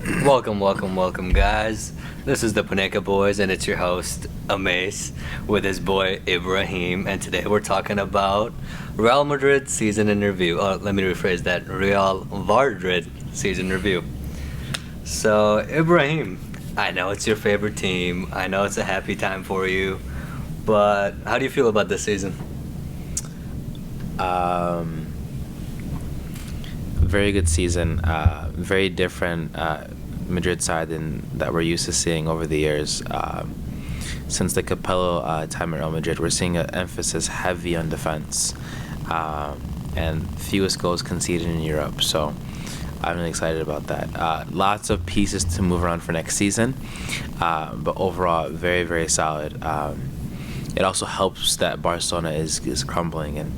Welcome, guys. This is the Panenka Boys, and it's your host, Amaze, with his boy, Ibrahim. And today we're talking about Real Madrid season in review. Oh, let me rephrase that. Real Madrid season review. So, Ibrahim, I know it's your favorite team. I know it's a happy time for you. But how do you feel about this season? Very good season. Very different Madrid side than that we're used to seeing over the years. Since the Capello time at Real Madrid, we're seeing an emphasis heavy on defense and fewest goals conceded in Europe. So I'm really excited about that. Lots of pieces to move around for next season, but overall, very, very solid. It also helps that Barcelona is crumbling and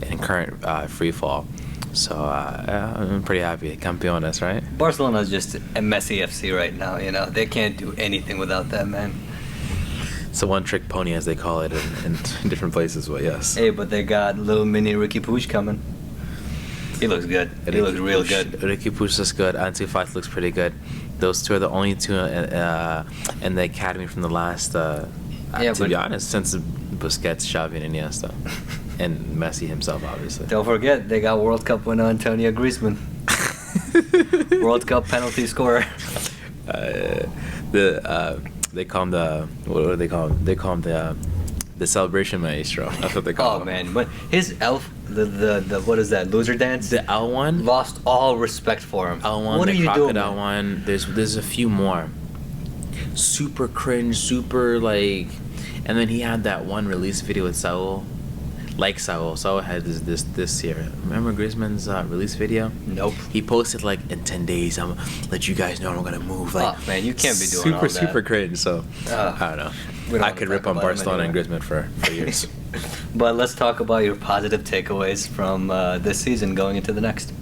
in current free fall. So I'm pretty happy. Campeones, right? Barcelona's just a messy FC right now, you know. They can't do anything without that, man. It's a one-trick pony, as they call it in different places, but yes. Hey, but they got little mini Ricky Puig coming. He looks good. He looks real good. Ricky Puig looks good. Ansu Fati looks pretty good. Those two are the only two in the academy from the last, to be honest, since Busquets, Xavi, and Iniesta. And Messi himself, obviously. Don't forget, they got World Cup winner Antonio Griezmann. World Cup penalty scorer. They call him what do they call him? They call him the celebration maestro. That's what they call him. Oh man, but his elf, the what is that, loser dance? The L one lost all respect for him. L1, what the are you doing? crocodile one. There's a few more. Super cringe, super like, and then he had that one release video with Saul. Like Saul had this year. Remember Griezmann's release video? Nope. He posted like, in 10 days I'm gonna let you guys know I'm gonna move. Like, oh man, you can't be doing all that. Super cringe. So I don't know. I could rip on Barcelona and Griezmann for years. But let's talk about your positive takeaways from this season going into the next.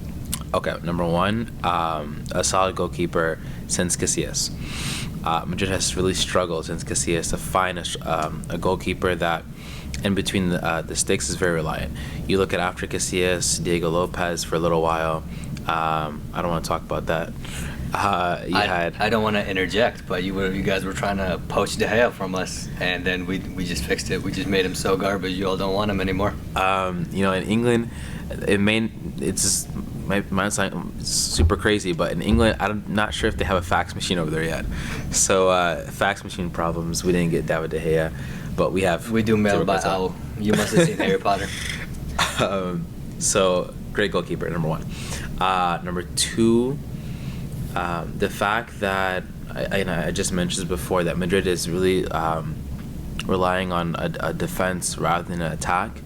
Okay, number one, a solid goalkeeper since Casillas. Madrid has really struggled since Casillas to find a goalkeeper that, in between the sticks, is very reliant. You look at after Casillas, Diego Lopez for a little while. I don't want to talk about that. I don't want to interject, but you guys were trying to poach De Gea from us, and then we just fixed it. We just made him so garbage you all don't want him anymore. In England, it's just, might sound super crazy, but in England, I'm not sure if they have a fax machine over there yet. So fax machine problems. We didn't get David De Gea. But we do mail by owl. You must have seen Harry Potter. So great goalkeeper, number one. Number two, the fact that I just mentioned before that Madrid is really relying on a defense rather than an attack.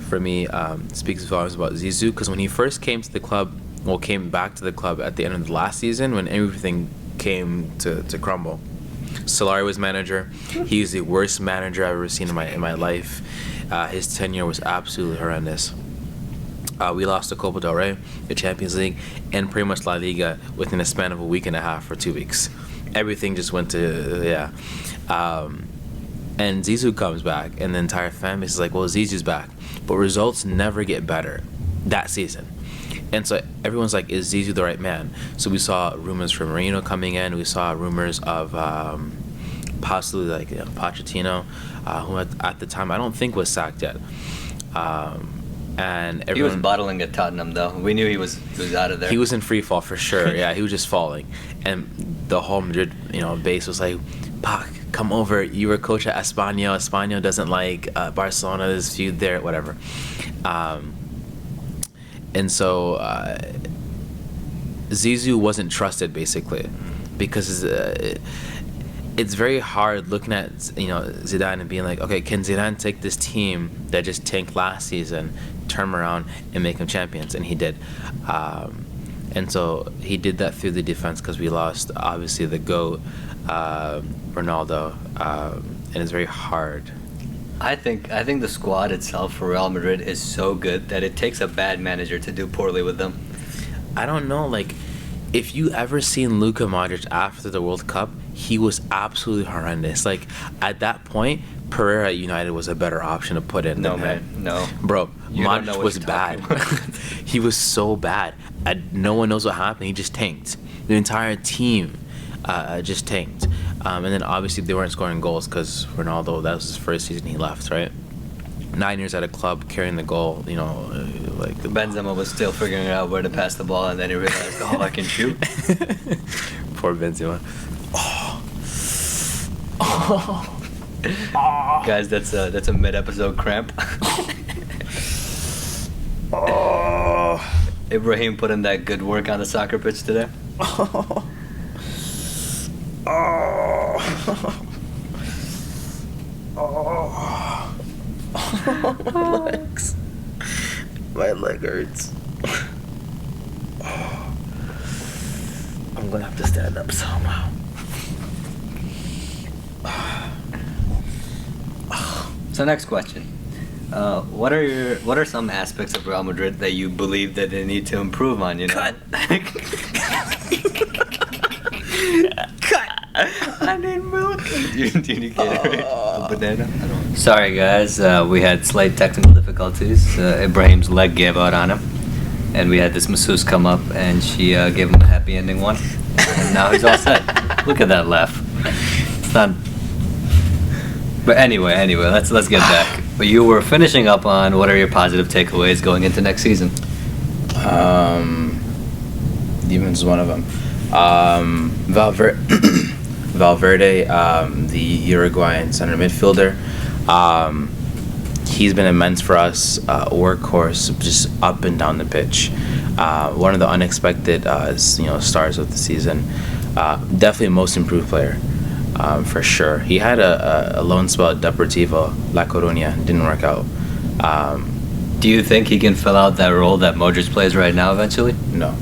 For me, speaks volumes about Zizou, because when he first came back to the club at the end of the last season, when everything came to crumble. Solari was manager. He's the worst manager I've ever seen in my life. His tenure was absolutely horrendous. We lost the Copa del Rey, the Champions League, and pretty much La Liga within a span of a week and a half or 2 weeks. Everything just went to and Zizou comes back, and the entire fan base is like, well, Zizou's back. But results never get better that season. And so everyone's like, is Zizou the right man? So we saw rumors from Marino coming in. We saw rumors of possibly Pochettino, who at the time I don't think was sacked yet. And everyone, he was bottling at Tottenham, though. We knew he was out of there. He was in free fall for sure. Yeah, he was just falling. And the whole Madrid base was like, Pac, come over. You were coach at Espanyol. Espanyol doesn't like Barcelona. There's a feud there, whatever. And so Zizou wasn't trusted, basically, because it's very hard looking at Zidane and being like, okay, can Zidane take this team that just tanked last season, turn them around and make them champions? And he did. And so he did that through the defense, because we lost, obviously, the GOAT, Ronaldo, and it's very hard. I think the squad itself for Real Madrid is so good that it takes a bad manager to do poorly with them. I don't know, if you ever seen Luka Modric after the World Cup, he was absolutely horrendous. At that point, Pereira at United was a better option to put in. No, man, no. Bro, Modric was bad. He was so bad. No one knows what happened. He just tanked. The entire team just tanked. And then obviously they weren't scoring goals because Ronaldo, that was his first season he left, right? 9 years at a club carrying the goal, like Benzema was still figuring out where to pass the ball, and then he realized, oh, I can shoot. Poor Benzema. Guys, that's a mid-episode cramp. Ibrahim put in that good work on the soccer pitch today. My legs. My leg hurts. I'm gonna have to stand up somehow. So next question. What are some aspects of Real Madrid that you believe that they need to improve on, Cut. Cut. I need milk. Do you need Gatorade? A banana? I don't. Sorry guys, we had slight technical difficulties. Ibrahim's leg gave out on him, and we had this masseuse come up, and she gave him a happy ending one, and now he's all set. Look at that laugh. It's not. But anyway, let's get back. But you were finishing up on what are your positive takeaways going into next season? Defense is one of them. Valverde, the Uruguayan center midfielder, he's been immense for us. Workhorse, just up and down the pitch. One of the unexpected, stars of the season. Definitely most improved player. For sure. He had a loan spell at Deportivo La Coruña. Didn't work out. Do you think he can fill out that role that Modric plays right now eventually? No,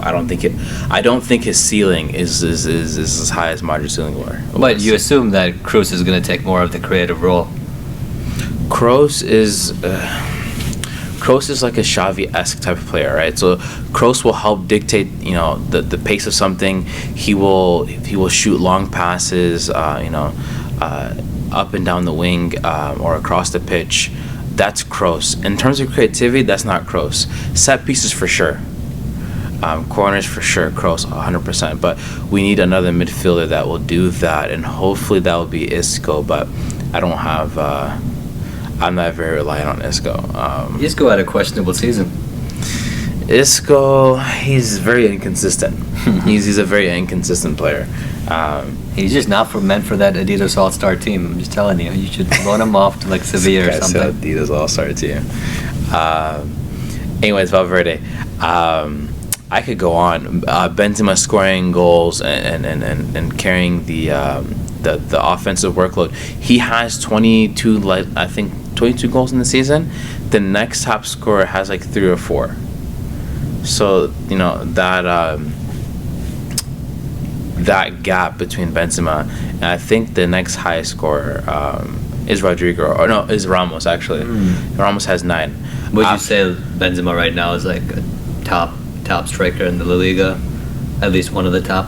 I don't think it. I don't think his ceiling is as high as Modric's ceiling was. But you assume that Kroos is going to take more of the creative role. Kroos is like a Xavi-esque type of player, right? So Kroos will help dictate, the pace of something. He will shoot long passes, up and down the wing or across the pitch. That's Kroos. In terms of creativity, that's not Kroos. Set pieces for sure. Corners for sure, Kroos 100%. But we need another midfielder that will do that, and hopefully that will be Isco. But I don't have. I'm not very reliant on Isco. Isco had a questionable season. Isco, he's very inconsistent. he's a very inconsistent player. He's just not meant for that Adidas All-Star team. I'm just telling you, you should loan him off to like Sevilla or something. Adidas All-Star team. Anyways, Valverde. I could go on. Benzema scoring goals and carrying the offensive workload. He has 22 goals in the season. The next top scorer has like 3 or 4. So that gap between Benzema and I think the next highest scorer is Rodrigo, is Ramos actually. Ramos has 9. Would you say Benzema right now is like a top striker in the La Liga, at least one of the top?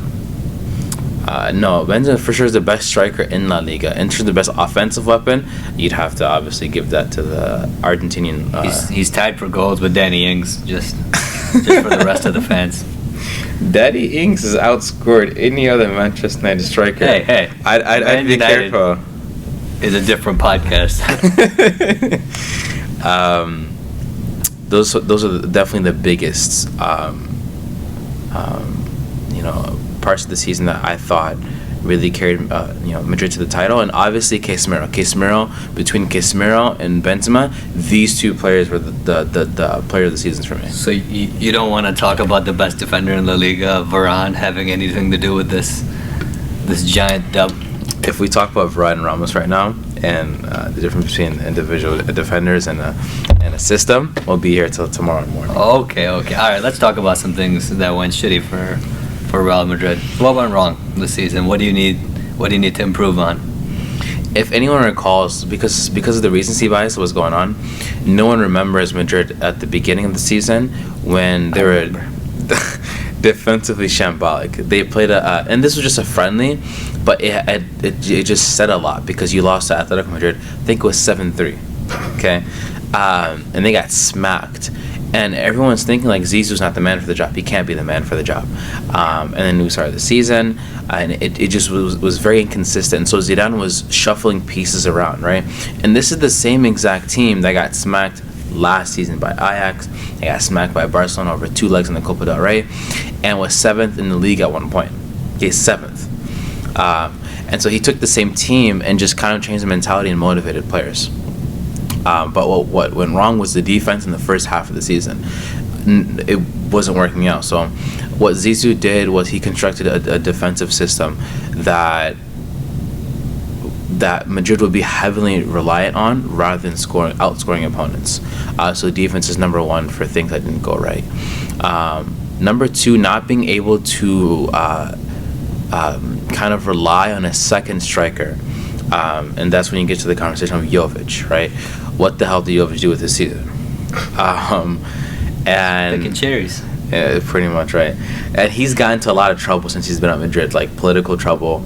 No, Benzema for sure is the best striker in La Liga. In terms of the best offensive weapon, you'd have to obviously give that to the Argentinian. He's tied for goals with Danny Ings, just for the rest of the fans. Danny Ings has outscored any other Manchester United striker. Hey, I'd be careful. Is a different podcast. Those are definitely the biggest, parts of the season that I thought really carried, Madrid to the title. And obviously Casemiro, between Casemiro and Benzema, these two players were the player of the seasons for me. So you don't want to talk about the best defender in La Liga, Varane, having anything to do with this giant dub? If we talk about Varane and Ramos right now, and the difference between individual defenders and a system, we'll be here till tomorrow morning. Okay. All right, let's talk about some things that went shitty for Real Madrid. What went wrong this season? What do you need to improve on? If anyone recalls, because of the recency bias that was going on, no one remembers Madrid at the beginning of the season when they were defensively shambolic. They played and this was just a friendly, but it just said a lot because you lost to Atletico Madrid. I think it was 7-3. Okay, and they got smacked. And everyone's thinking like Zizou's not the man for the job. He can't be the man for the job. And then we started the season, and it just was very inconsistent. So Zidane was shuffling pieces around, right? And this is the same exact team that got smacked last season by Ajax. They got smacked by Barcelona over 2 legs in the Copa del Rey, and was 7th in the league at one point. He's 7th. And so he took the same team and just kind of changed the mentality and motivated players. But what went wrong was the defense in the first half of the season. It wasn't working out. So what Zizou did was he constructed a defensive system that Madrid would be heavily reliant on rather than outscoring opponents. So defense is number one for things that didn't go right. Number two, not being able to kind of rely on a second striker. And that's when you get to the conversation of Jovic, right? What the hell did Jovic do with this season? And Picking cherries. Yeah, pretty much, right? And he's gotten into a lot of trouble since he's been at Madrid, like political trouble,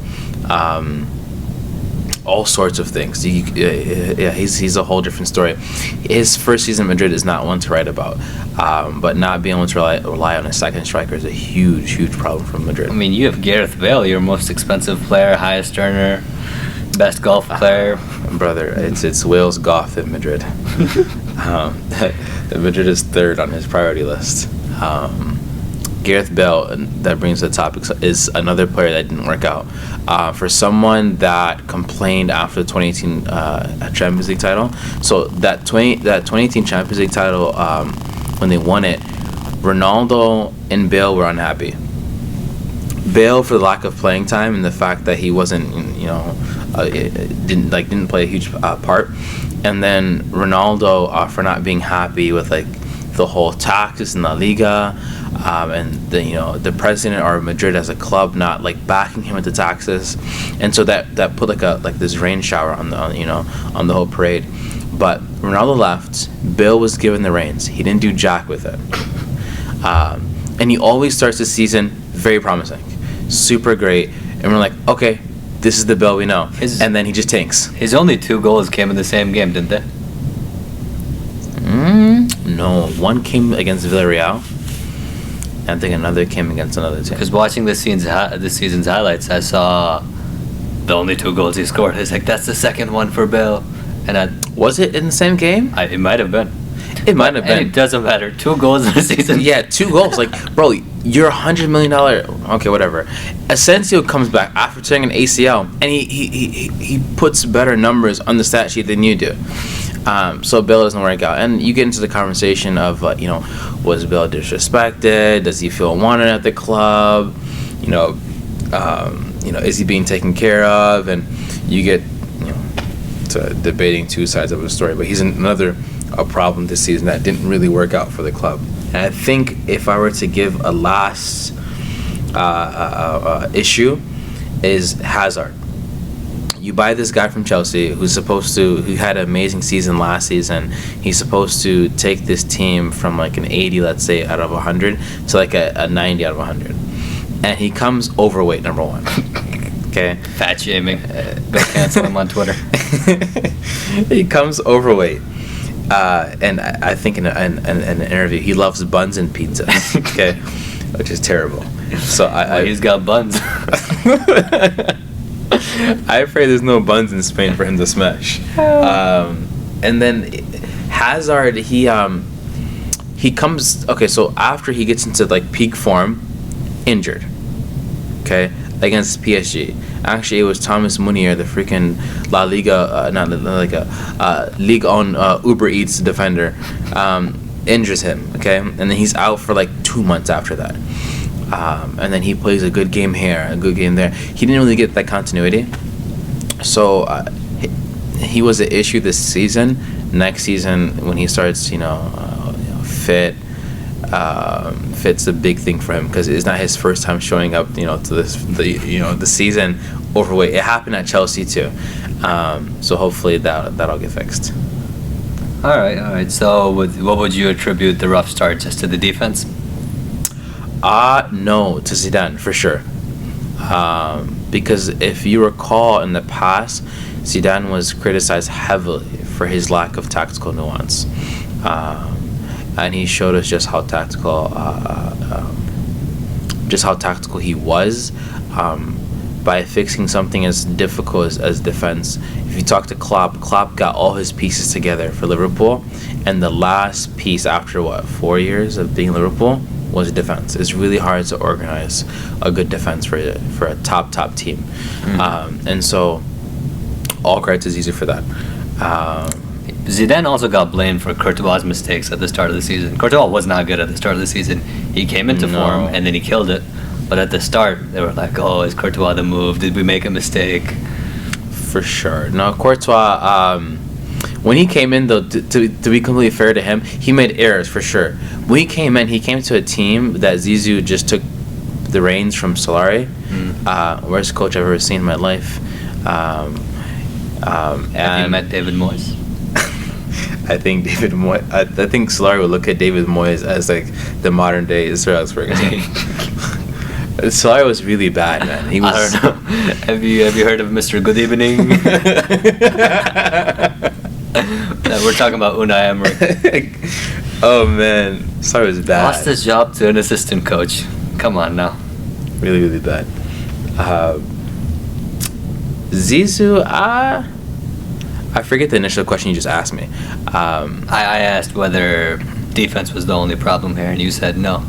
all sorts of things. He's a whole different story. His first season in Madrid is not one to write about, but not being able to rely on a second striker is a huge problem for Madrid. I mean, you have Gareth Bale, your most expensive player, highest earner, best golf player. Brother, it's Wales golf in Madrid. Madrid is third on his priority list. Gareth Bale, and that brings the topic, is another player that didn't work out. For someone that complained after the 2018 Champions League title, so that 2018 Champions League title, when they won it, Ronaldo and Bale were unhappy. Bale for the lack of playing time and the fact that he wasn't, didn't play a huge part, and then Ronaldo for not being happy with like the whole taxes in La Liga, and the president or Madrid as a club not like backing him with the taxes, and so that put like this rain shower on the whole parade. But Ronaldo left. Bale was given the reins. He didn't do jack with it, and he always starts the season very promising, super great, and we're like, okay, this is the Bale we know, and then he just tanks. His only 2 goals came in the same game, didn't they? No, one came against Villarreal. I think another came against another team. Because watching this season's highlights, I saw the only 2 goals he scored. It's like, that's the second one for Bale. And was it in the same game? It might have been. It might have been. It doesn't matter. 2 goals in the season. Yeah, 2 goals. Like, bro, you're $100 million. Okay, whatever. Asensio comes back after tearing an ACL, and he puts better numbers on the stat sheet than you do. So Bale doesn't work out, and you get into the conversation of was Bale disrespected? Does he feel wanted at the club? Is he being taken care of? And you get to debating 2 sides of the story. But he's another problem this season that didn't really work out for the club. And I think if I were to give a last issue, is Hazard. You buy this guy from Chelsea who had an amazing season last season. He's supposed to take this team from like an 80, let's say, out of 100 to like a 90 out of 100. And he comes overweight, number one. Okay? Fat shaming. Go cancel him on Twitter. He comes overweight. And I think in an interview, he loves buns and pizza. Okay? Which is terrible. So he's got buns. I pray there's no buns in Spain for him to smash. And then Hazard, he comes. Okay, so after he gets into like peak form, injured. Okay, against PSG. Actually, it was Thomas Munier, the freaking La Liga, not La Liga, League on Uber Eats defender, injures him. Okay, and then he's out for like 2 months after that. And then he plays a good game here, a good game there. He didn't really get that continuity. So he was an issue this season. Next season, when he starts, fit's a big thing for him because it's not his first time showing up, to the season overweight. It happened at Chelsea too. So hopefully that'll get fixed. All right. So what would you attribute the rough start just to the defense? No, to Zidane, for sure. Because if you recall in the past, Zidane was criticized heavily for his lack of tactical nuance. and he showed us just how tactical he was, by fixing something as difficult as defense. If you talk to Klopp got all his pieces together for Liverpool, and the last piece after 4 years of being Liverpool was defense. It's really hard to organize a good defense for a top team, and so all credit to Zizou for that. Zidane also got blamed for Courtois' mistakes at the start of the season. Courtois was not good at the start of the season. He came into form and then he killed it. But at the start, they were like, "Oh, is Courtois the move? Did we make a mistake?" For sure. No, Courtois. When he came in, though, to be completely fair to him, he made errors for sure. When he came in, he came to a team that Zizou just took the reins from Solari. Worst coach I've ever seen in my life. Have you met David Moyes? I think I think Solari would look at David Moyes as like the modern day Sir Alex Ferguson. Solari was really bad, man. He was. I don't know. Have you heard of Mr. Good Evening? We're talking about Unai Emery. Oh man, Solari was bad. Lost his job to an assistant coach. Come on now. Really, really bad. Zizou, I forget the initial question you just asked me. I asked whether defense was the only problem here, and you said no.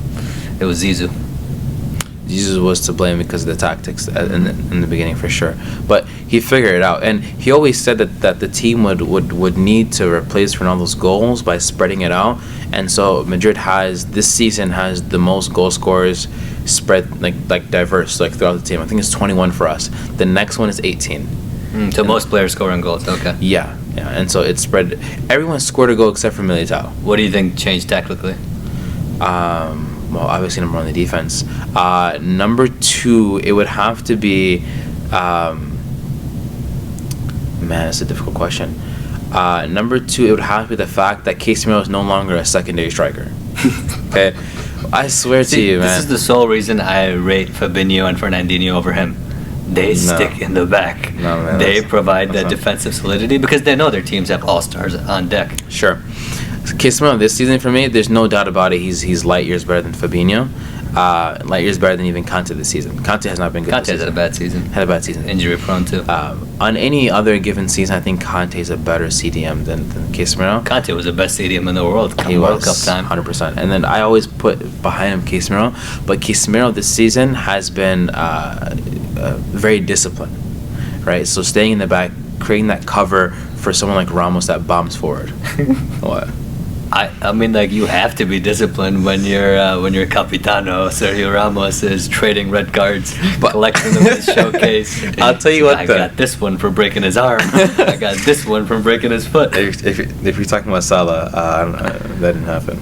It was Zizou. Zizou was to blame because of the tactics in the beginning, for sure. But he figured it out, and he always said that the team would need to replace Ronaldo's goals by spreading it out. And so Madrid this season has the most goal scorers spread like diverse throughout the team. I think it's 21 for us. The next one is 18. So most players scoring goals. Okay. Yeah, and so it's spread. Everyone scored a goal except for Militao. What do you think changed tactically? Well, obviously number one, the defense. Number two, it would have to be. Man, it's a difficult question. Number two, it would have to be the fact that Casemiro is no longer a secondary striker. Okay, I swear to you, man. This is the sole reason I rate Fabinho and Fernandinho over him. They stick in the back. No, man, they provide that defensive solidity because they know their teams have all-stars on deck. Sure. Casemiro this season for me, there's no doubt about it. He's light years better than Fabinho. Light years better than even Kante this season. Kante has not been good. Kante had a bad season. Injury prone too. On any other given season, I think Kante is a better CDM than Casemiro. Kante was the best CDM in the world. He World was Cup time. 100%. And then I always put behind him Casemiro, but Casemiro this season has been very disciplined, right? So staying in the back, creating that cover for someone like Ramos that bombs forward. What? I mean, you have to be disciplined when your Capitano Sergio Ramos is trading red cards, collecting them in his showcase. I'll tell you what. I got this one for breaking his arm. I got this one from breaking his foot. If you're talking about Salah, that didn't happen.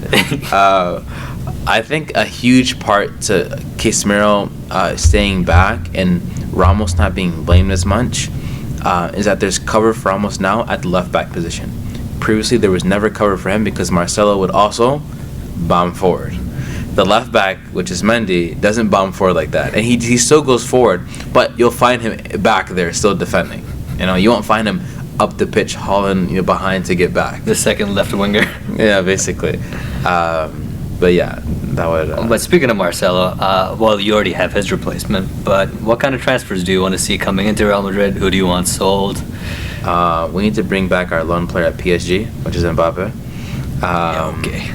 I think a huge part to Casemiro staying back and Ramos not being blamed as much is that there's cover for Ramos now at the left back position. Previously, there was never cover for him because Marcelo would also bomb forward. The left back, which is Mendy, doesn't bomb forward like that, and he still goes forward, but you'll find him back there still defending. You won't find him up the pitch hauling behind to get back. The second left winger. Yeah, basically. But yeah, that would. But speaking of Marcelo, well, you already have his replacement. But what kind of transfers do you want to see coming into Real Madrid? Who do you want sold? We need to bring back our lone player at PSG, which is Mbappe. Okay.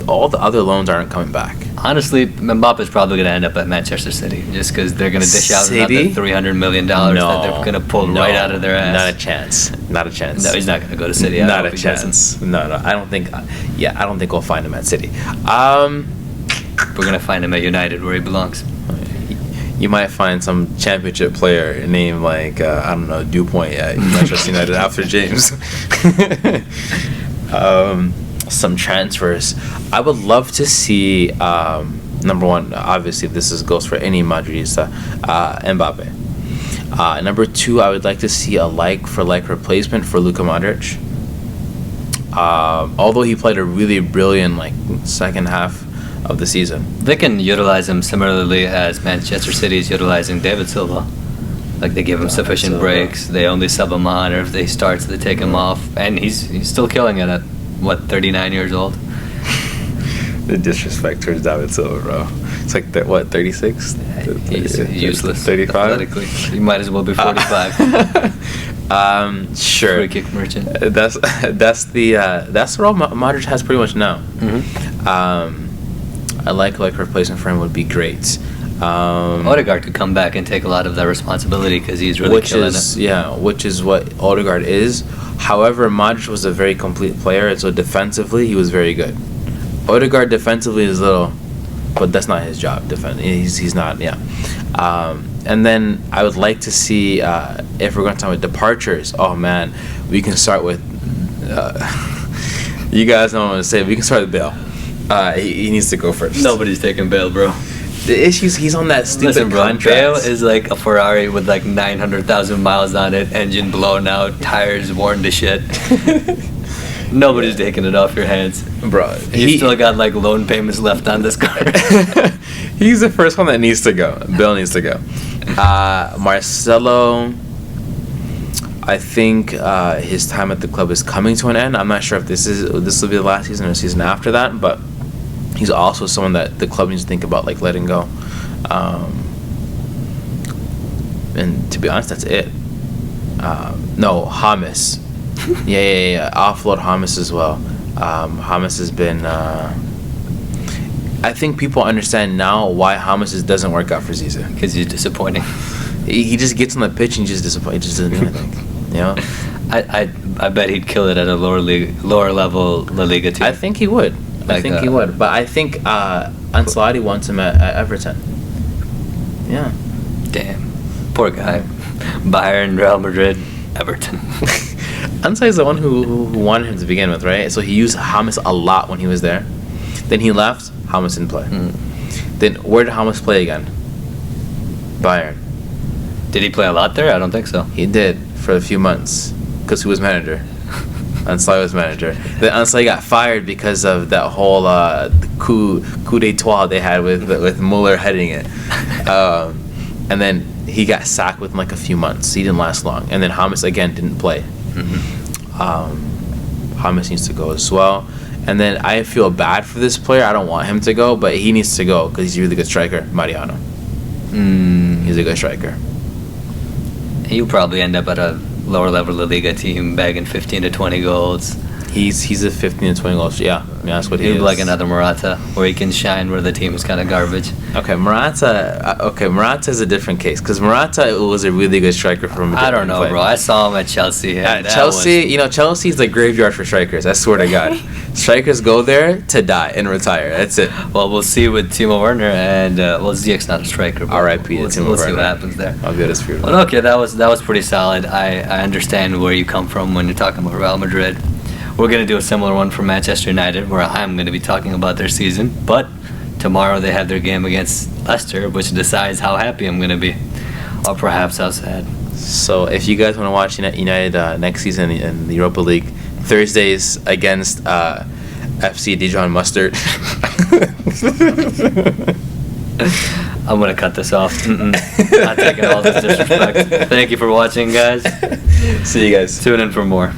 All the other loans aren't coming back. Honestly, Mbappe's probably going to end up at Manchester City just because they're going to dish out another $300 million that they're going to pull right out of their ass. Not a chance. Not a chance. No, he's not going to go to City. Not a chance. No, I don't think. Yeah, I don't think we'll find him at City. We're going to find him at United where he belongs. You might find some championship player named Dupont at Manchester United after James. Some transfers. I would love to see. Number one, obviously, goes for any Madridista, Mbappe. Number two, I would like to see a like-for-like replacement for Luka Modric. Although he played a really brilliant second half of the season, they can utilize him similarly as Manchester City is utilizing David Silva. They give him sufficient breaks. They only sub him on, or if they start, they take him off, and he's still killing it at what, 39 years old? The disrespect towards David Silva, bro. It's like, 36? He's useless. 35? Athletically. He might as well be 45. Sure. Free kick merchant. That's the role Modric has pretty much now. I like replacement for him would be great. Odegaard could come back and take a lot of that responsibility because he's really killing it. Yeah, which is what Odegaard is. However, Modric was a very complete player, and so defensively he was very good. Odegaard defensively is little, but that's not his job. He's not. Yeah. And then I would like to see if we're going to talk about departures. Oh man, we can start with. You guys don't want to say. We can start with Bale. He needs to go first. Nobody's taking Bale, bro. The issues, he's on that stupid contract. Bale is like a Ferrari with like 900,000 miles on it, engine blown out, tires worn to shit. Nobody's taking it off your hands, bro. He still got like loan payments left on this car. He's the first one that needs to go. Bale needs to go. Marcelo, I think his time at the club is coming to an end. I'm not sure if this will be the last season or the season after that, but he's also someone that the club needs to think about like letting go. And to be honest, that's it. No, James. Yeah. Offload James as well. James has been. I think people understand now why James doesn't work out for Ziza. Because he's disappointing. He just gets on the pitch and just disappoints. He just doesn't do anything. You know. I bet he'd kill it at a lower level La Liga team. I think he would. I think he would. But I think Ancelotti wants him at Everton. Yeah. Damn. Poor guy. Bayern, Real Madrid, Everton. Ancelotti's the one who wanted him to begin with, right? So he used James a lot when he was there. Then he left. James didn't play. Then where did James play again? Bayern. Did he play a lot there? I don't think so. He did for a few months because he was manager. Ancelotti was manager. Then Ancelotti got fired because of that whole coup d'état they had with Muller heading it. And then he got sacked within like a few months. He didn't last long. And then James again didn't play. James needs to go as well. And then I feel bad for this player. I don't want him to go, but he needs to go because he's a really good striker. Mariano. He's a good striker. He'll probably end up at a lower level La Liga team bagging 15 to 20 goals. He's a 15 to 20 goals. Yeah, that's what he is. He'll be like another Morata, where he can shine where the team is kind of garbage. Okay, Morata is a different case because Morata was a really good striker for Madrid. I don't know, bro. I saw him at Chelsea. At Chelsea, Chelsea's the graveyard for strikers. I swear to God. Strikers go there to die and retire. That's it. Well, we'll see with Timo Werner and Ziyech's not a striker. R.I.P. We'll see what happens there. I'll get his fear. Well, okay, that was pretty solid. I understand where you come from when you're talking about Real Madrid. We're going to do a similar one for Manchester United, where I'm going to be talking about their season. But tomorrow they have their game against Leicester, which decides how happy I'm going to be, or perhaps how sad. So if you guys want to watch United next season in the Europa League, Thursdays against FC Dijon Mustard. I'm going to cut this off. Not taking all this disrespect. Thank you for watching, guys. See you guys. Tune in for more.